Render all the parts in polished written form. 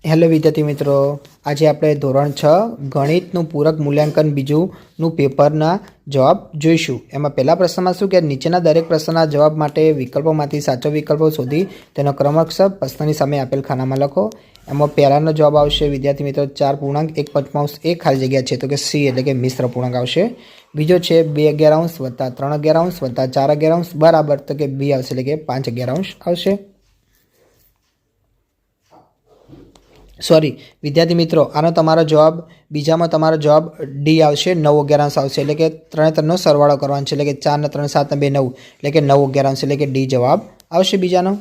Hello વિદ્યાર્થી મિત્રો, આજે આપણે ધોરણ 6 ગણિતનું પૂરક મૂલ્યાંકન બીજુંનું પેપરના જવાબ જોઈશું। એમાં પહેલા પ્રશ્નમાં શું કે નીચેના દરેક પ્રશ્નના જવાબ માટે વિકલ્પોમાંથી સાચો વિકલ્પો શોધી તેનો ક્રમશઃ પ્રશ્નની સામે આપેલ ખાનામાં લખો। એમાં પહેલાનો જવાબ આવશે વિદ્યાર્થી મિત્રો 4.1 ખાલી જગ્યા છે તો કે સી એટલે કે મિશ્ર પૂર્ણાંક આવશે। બીજો છે 2 11 વત્તા 3 11 વત્તા 4 11 બરાબર તો કે બી આવશે એટલે કે 5 11 આવશે। सॉरी विद्यार्थी मित्रों आनो तमारो जवाब बीजामां तमारो जवाब डी आवशे 9 11 आवशे एटले के 3 सरवाळो करवानो छे एटले के 4 ने 3 7 ने 2 9 एटले के 9 11 एटले के डी जवाब आवशे। बीजानो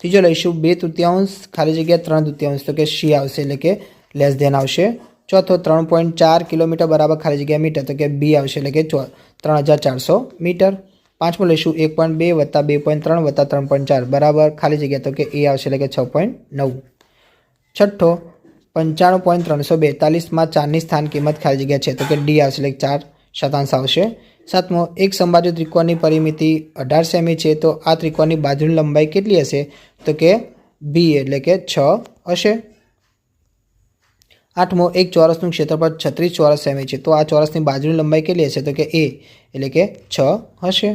तीजो लईशुं 2/3 खाली जग्या 3/3 तो के सी आवशे एटले के लेस देन आवशे। चौथो 3.4 किलोमीटर बराबर खाली जग्या मीटर तो के बी आवशे एटले के 3400 मीटर। पांचमो लईशुं 1.2 + 2.3 + 3.4 बराबर खाली जग्या तो के ए आवशे एटले के 6.9। छठो 95.342 में 4 स्थान किंमत खाली जगह है तो कि डी आवशे 4 शतांश आवशे। सातमो एक समबाजु त्रिकोण की परिमिति 18 सेमी है तो आ त्रिकोण की बाजू लंबाई केटली हशे तो कि बी एटले के 6 हशे। आठमो एक चौरसनु क्षेत्रफळ 36 चौरस सेमी है तो आ चौरस की बाजू लंबाई केटली हशे तो कि ए एटले के 6 हशे।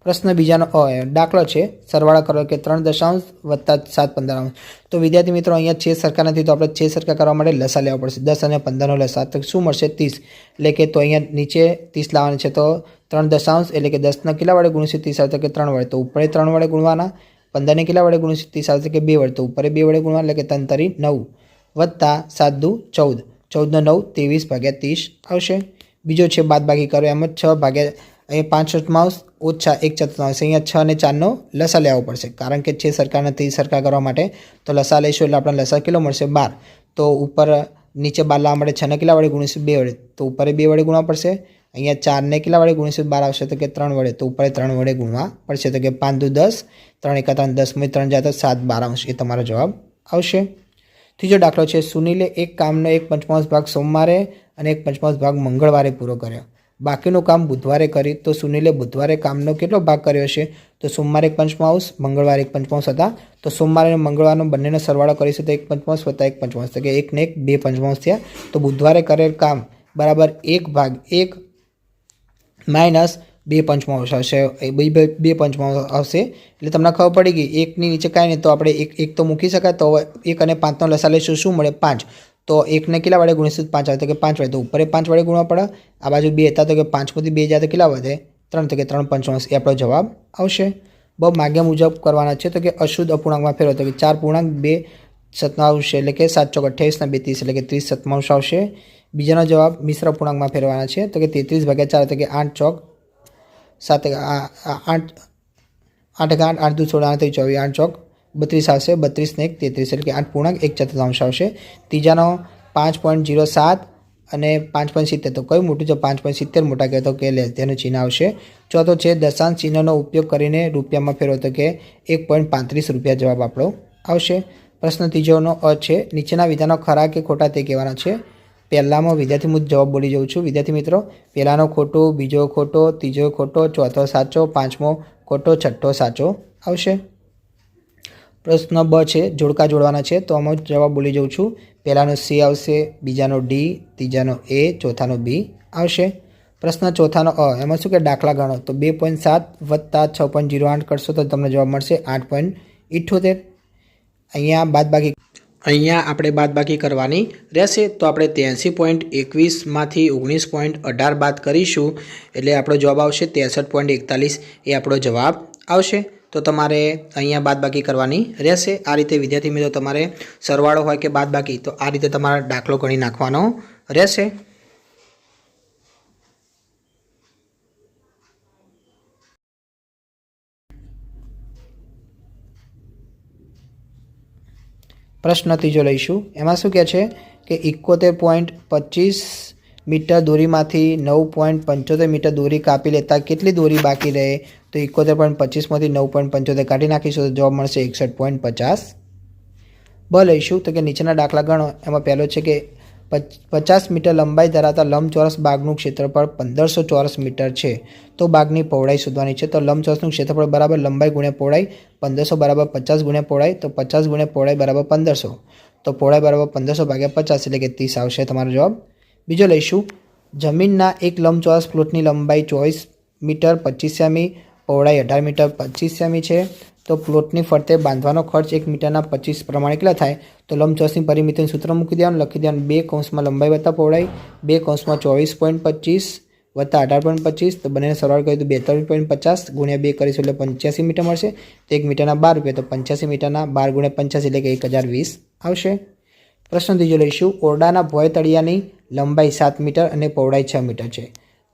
प्रश्न बीजानो दाखलो है सरवाळा करो के 3 दशांश वत्ता 7 15 तो विद्यार्थी मित्रों अहींया 6 सरखा नहीं तो आपणे 6 सरखा करवा माटे लसा लेवा पड़शे। 10 और 15 नो लसा तो शुं मळशे 30 एटले के तो अहींया नीचे 30 लाववाना छे तो 3 दशांश एटले के 10 ने किला वडे गुणीशुं 30 आवे तो के 3 वडे तो उपरे 3 वडे गुणवाना। 15 ने किला वडे गुणीशुं 30 आवे तो के 2 वडे तो उपरे 2 वडे गुणवाना एटले के 3 तरी 9 वत्ता 7 दू 14 14 नो 9 23 भाग्या 30 आवशे। बीजो छे बादबाकी करो एम 6 भाग्या अहीं 5/8 ओछा 1/4 अहीं 6 ने 4 नो लसा लेवो पड़शे कारण के 6 सरखा नहीं सरखा करवा माटे तो लसा लईशुं एटले आपणे लसा किलो मळशे 12 तो ऊपर नीचे 12 लाववा माटे 6 ने किला वडे गुणीशुं 2 वडे तो ऊपर 2 वडे गुणवा पड़शे। अहीं 4 ने किला वडे गुणीशुं 12 आवशे तो के 3 वडे तो ऊपर 3 वडे गुणवा पड़शे तो के 5 दू 10 3 1 3 10 में 3 जाए तो 7 12 ए तमारो जवाब आवशे। तीजो दाखलो छे सुनीले एक कामनो 1/5 भाग सोमवारे अने 1/5 भाग मंगळवारे पूरो कर्यो। बाकीનું કામ બુધવારે કરી તો સુનિલે બુધવારે કામનો કેટલો ભાગ કર્યો હશે તો સોમવારે 1/5 મંગળવારે 1/5 હતા તો સોમવારે અને મંગળવારનો બંનેનો સરવાળો કરીશું તો 1/5 + 1/5 તો કે 1 ને 1 2/5 થયા તો બુધવારે કરેલ કામ બરાબર 1/1 - 2/5 આવશે 2/5 આવશે એટલે તમને ખબર પડી ગઈ 1 ની નીચે કાંઈ નહીં તો આપણે 1 તો મૂકી શકાય તો 1 અને 5 નો લસા લઈશું શું મળે 5 तो 1 ने किला वडे गुणीशुं 5 आवे तो कि 5 वडे तो ऊपर 5 वडे गुणवा पड़े। आ बाजू 2 था तो कि 5 मांथी 2 जाए तो किला वधे 3 तो कि 3/5 ए आपणो जवाब आवशे। ब माग्या मुजब करवाना छे तो कि अशुद्ध अपूर्णांकमां फेरવો तो कि 4.2 शतांश एटले के 7 × 28 ने 2 30 एटले के 30 शतांश आवशे। बीजानो जवाब मिश्र अपूर्णांकमां फेरवाना छे तो कि 33/4 तो कि 8 चौक 7 8 8 8 8 2 16 24 8 चौक 32 आवशे 32 ने 1 33 एटले के 8.1 आवशे। तीजानो 5.07 અને 5.70 तो कई मोटું છે 5.70 मोटा कहे तो के लेस देन चिन्ह आवशे। चौथो छे दशांश चिन्हનો उपयोग કરીને રૂપિયામાં ફેરવો તો કે 1.35 રૂપિયા જવાબ આપણો આવશે। પ્રશ્ન ત્રીજોનો અ છે નીચેના વિધાનો ખરા કે ખોટા તે કહેવાના છે। પહેલામાં વિદ્યાર્થી મુજબ જવાબ બોલી જાઉં છું વિદ્યાર્થી મિત્રો પહેલાનો ખોટો બીજો ખોટો ત્રીજો ખોટો ચોથો સાચો પાંચમો ખોટો છઠ્ઠો સાચો આવશે। प्रश्न ब है जोड़का जोड़वाना है तो आम जवाब बोली जाऊँ छूँ पहलानो सी आवशे बीजानो डी तीजानो ए चौथानो बी आवशे। प्रश्न चौथानो अ एमां शुं के दाखला गणो तो 2.7 + 6.08 करशो तो तमने जवाब मळशे 8.78। अहींया बादबाकी अहींया आपणे बादबाकी करवानी रहेशे तो आपणे 83.21 मांथी 19.18 बाद करीशुं एटले आपणो जवाब आवशे 63.41 ए आपणो जवाब आवशे। तो तमारे अहींया बादबाकी करवानी रहेशे। आ रीते विद्यार्थी मित्रों तमारे सरवाळो होय के बादबाकी तो आ रीते तमारे दाखलो गणी नाखवानो रहेशे। प्रश्न तीजो लईशुं एमां शुं कहे छे के 71.25 मीटर दोरीमांथी 9.75 मीटर दोरी कापी लेता केटली दोरी बाकी रहे तो 71.25 मांथी 9.75 काढी नाखीशुं तो जवाब मळशे 61.50। ब लईशुं तो कि नीचेना दाखला गणो एमां पहेलो छे के 50 मीटर लंबाई धरावता लंबचोरस बागनुं क्षेत्रफळ 1500 चौरस मीटर है तो बागनी पहोळाई शोधवानी है तो लंबचोरसनुं क्षेत्रफळ बराबर लंबाई गुण्या पहोळाई 1500 बराबर 50 गुण्या पहोळाई तो 50 गुण्या पहोळाई बराबर 1500 તો પહોળાઈ બરાબર 1500 ભાગ્યા 50 એટલે કે 30 આવશે તમારો જવાબ. બીજો લઈશું, જમીનના એક લંબચોરસ પ્લોટની લંબાઈ 24 મીટર 25 સેમી, પહોળાઈ 18 મીટર 25 સેમી છે. તો પ્લોટની ફરતે બાંધવાનો ખર્ચ 1 મીટરના 25 પ્રમાણે કેટલા થાય? તો લંબચોરસની પરિમિતિનું સૂત્ર મૂકી દેવાનું, લખી દેવાનું 2 કૌંસમાં લંબાઈ વત્તા પહોળાઈ, 2 કૌંસમાં 24.25 વત્તા 18.25, તો બંનેને સરવાળો કરીએ તો 42.50 ગુણ્યા 2 કરીશું એટલે 85 મીટર મળશે. તો 1 મીટરના 12 રૂપિયા, તો 85 મીટરના 12 ગુણ્યા 85 એટલે કે 1020 આવશે. પ્રશ્ન ત્રીજો લઈશું, ઓરડાના ભોંય તળિયાની લંબાઈ 7 મીટર અને પહોળાઈ 6 મીટર છે.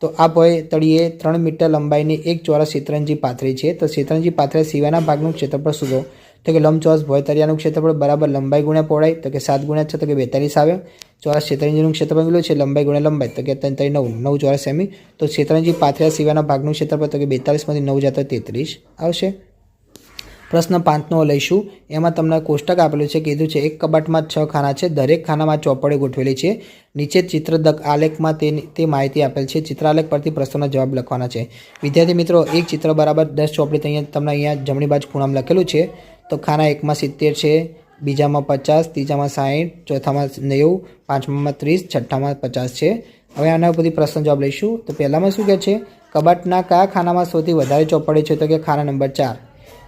તો આ ભોંય તળિયે 3 મીટર લંબાઈની એક ચોરસ શેતરંજી પાથરી છે. તો શેતરંજી પાથર્યા સિવાયના ભાગનું ક્ષેત્રફળ શોધો. તો કે લંબચોરસ ભોંય તળિયાનું ક્ષેત્રફળ બરાબર લંબાઈ ગુણ્યા પહોળાઈ, તો કે 7 ગુણ્યા 6 તો કે 42 આવે. ચોરસ શેતરંજીનું ક્ષેત્રફળ કેટલું છે? લંબાઈ ગુણ્યા લંબાઈ, તો કે 9 ચોરસ સેમી. તો શેતરંજી પાથર્યા સિવાયના ભાગનું ક્ષેત્રફળ તો કે 42 માંથી 9 જાય તો 33 આવશે. પ્રશ્ન 5નો લઈશું, એમાં તમને કોષ્ટક આપેલું છે, કીધું છે એક કબાટમાં 6 ખાના છે, દરેક ખાનામાં ચોપડે ગોઠવેલી છે. નીચે ચિત્ર આલેખમાં તે માહિતી આપેલ છે. ચિત્રાલેખ પરથી પ્રશ્નોના જવાબ લખવાના છે. વિદ્યાર્થી મિત્રો, એક ચિત્ર બરાબર 10 ચોપડી તમને અહીંયા જમણી બાજુ ખૂણામાં લખેલું છે. તો ખાના 1માં 70 છે, બીજામાં 50, ત્રીજામાં 60, ચોથામાં 90, પાંચમામાં 30, છઠ્ઠામાં 50 છે. હવે આના ઉપરથી પ્રશ્ન જવાબ લઈશું. તો પહેલામાં શું કહે છે? કબાટના કયા ખાનામાં સૌથી વધારે ચોપડે છે? તો કે ખાના નંબર 4.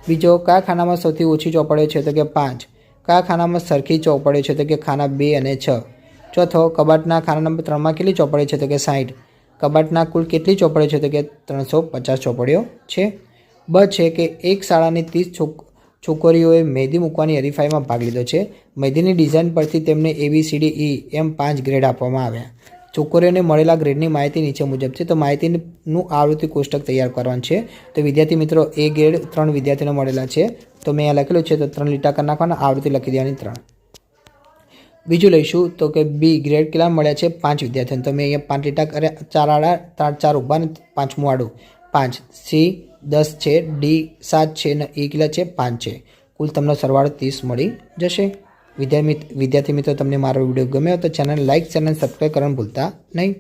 બીજો, કયા ખાનામાં સૌથી ઓછી ચોપડે છે? તો કે 5. કયા ખાનામાં સરખી ચોપડે છે? તો કે ખાના 2 અને 6. ચોથો, કબાટના ખાના નંબર 3માં કેટલી ચોપડે છે? તો કે 60. કબાટના કુલ કેટલી ચોપડે છે? તો કે 350 ચોપડીઓ છે. બ છે કે એક શાળાની 30 છોકરીઓએ મહેંદી મૂકવાની હરીફાઈમાં ભાગ લીધો છે. મહેંદીની ડિઝાઇન પરથી તેમને ABCD E એમ 5 ગ્રેડ આપવામાં આવ્યા. છોકરીઓને મળેલા ગ્રેડની માહિતી નીચે મુજબ છે. તો માહિતીનું આવૃત્તિ કોષ્ટક તૈયાર કરવાનું છે. તો વિદ્યાર્થી મિત્રો, એ ગ્રેડ 3 વિદ્યાર્થીઓને મળેલા છે. તો મેં અહીંયા લખેલું છે, તો 3 લીટા કરી નાખવાના, આવૃત્તિ લખી દેવાની 3. બીજું લઈશું, તો કે બી ગ્રેડ કેટલા મળ્યા છે? 5 વિદ્યાર્થીઓને. તો મેં અહીંયા 5 લીટા કર્યા, 4 આડા 4 ઊભા અને 5મું આડું 5. સી 10 છે, ડી 7 છે અને એ કેટલા છે? 5 છે. કુલ તમને સરવાળો 30 મળી જશે. વિદ્યાર્થી મિત્રો, તમને મારો વિડીયો ગમ્યો તો ચેનલ લાઇક, ચેનલ સબસ્ક્રાઈબ કરવાનું ભૂલતા નહીં.